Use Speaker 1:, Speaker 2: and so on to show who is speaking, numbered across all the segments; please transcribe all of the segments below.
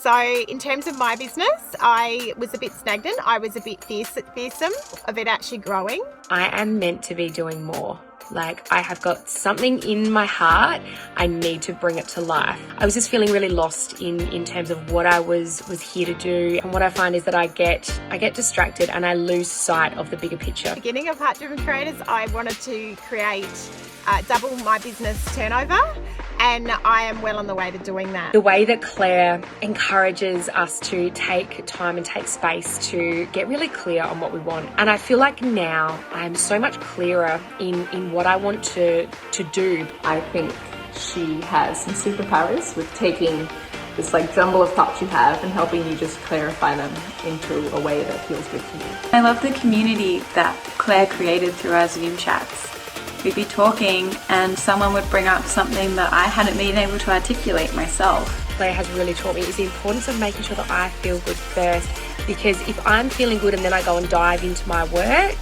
Speaker 1: So in terms of my business, I was a bit stagnant. I was a bit fearsome of it actually growing.
Speaker 2: I am meant to be doing more. Like, I have got something in my heart. I need to bring it to life. I was just feeling really lost in terms of what I was here to do. And what I find is that I get distracted and I lose sight of the bigger picture.
Speaker 1: Beginning of Heart Driven Creators, I wanted to create double my business turnover, and I am well on the way to doing that.
Speaker 2: The way that Claire encourages us to take time and take space to get really clear on what we want. And I feel like now I am so much clearer in what I want to do.
Speaker 3: I think she has some superpowers with taking this like jumble of thoughts you have and helping you just clarify them into a way that feels good to you.
Speaker 4: I love the community that Claire created through our Zoom chats. We'd be talking and someone would bring up something that I hadn't been able to articulate myself.
Speaker 2: Claire has really taught me is the importance of making sure that I feel good first, because if I'm feeling good and then I go and dive into my work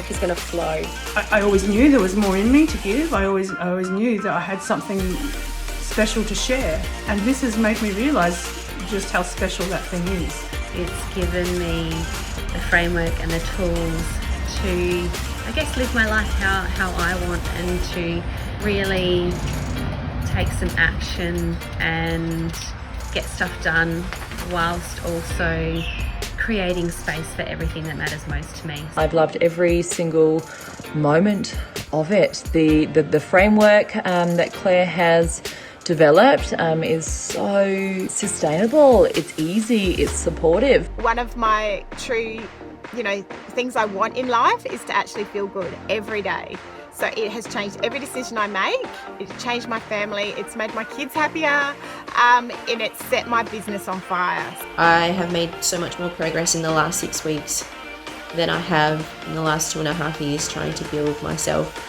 Speaker 2: is going to flow.
Speaker 5: I always knew there was more in me to give. I always knew that I had something special to share, and this has made me realise just how special that thing is.
Speaker 6: It's given me the framework and the tools to, I guess, live my life how I want, and to really take some action and get stuff done whilst also creating space for everything that matters most to me.
Speaker 7: I've loved every single moment of it. The framework that Claire has developed is so sustainable. It's easy, it's supportive.
Speaker 1: One of my true things I want in life is to actually feel good every day. So it has changed every decision I make. It's changed my family. It's made my kids happier, and it's set my business on fire.
Speaker 8: I have made so much more progress in the last 6 weeks than I have in the last 2.5 years trying to build myself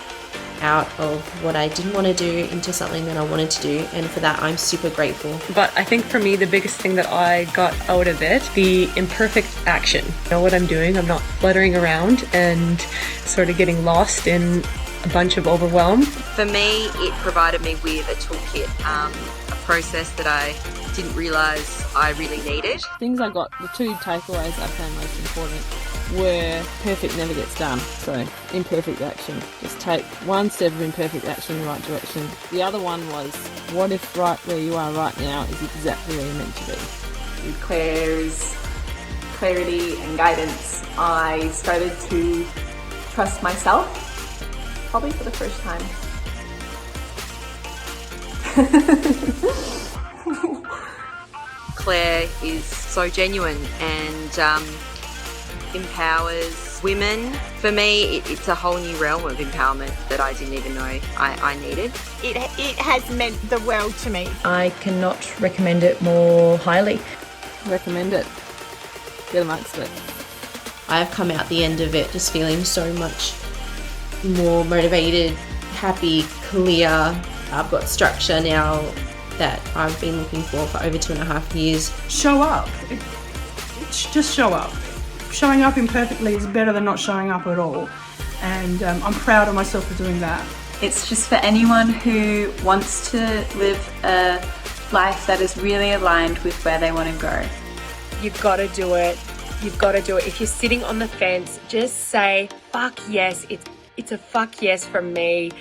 Speaker 8: out of what I didn't want to do into something that I wanted to do, and for that I'm super grateful.
Speaker 9: But I think for me the biggest thing that I got out of it, the imperfect action. I know what I'm doing, I'm not fluttering around and sort of getting lost in a bunch of overwhelm.
Speaker 10: For me, it provided me with a toolkit, a process that I didn't realise I really needed.
Speaker 11: Things I got, the two takeaways I found most important were perfect never gets done. So imperfect action. Just take one step of imperfect action in the right direction. The other one was, what if right where you are right now is exactly where you're meant to be?
Speaker 3: With Claire's clarity and guidance, I started to trust myself, probably for the first time.
Speaker 10: Claire is so genuine and empowers women. For me, it's a whole new realm of empowerment that I didn't even know I needed.
Speaker 1: It has meant the world to me.
Speaker 7: I cannot recommend it more highly.
Speaker 11: Recommend it. Get amongst it.
Speaker 8: I have come out the end of it just feeling so much more motivated, happy, clear. I've got structure now that I've been looking for over 2.5 years.
Speaker 5: Show up. Just show up. Showing up imperfectly is better than not showing up at all. And I'm proud of myself for doing that.
Speaker 4: It's just for anyone who wants to live a life that is really aligned with where they want to go.
Speaker 2: You've got to do it. You've got to do it. If you're sitting on the fence, just say, fuck yes. It's a fuck yes from me.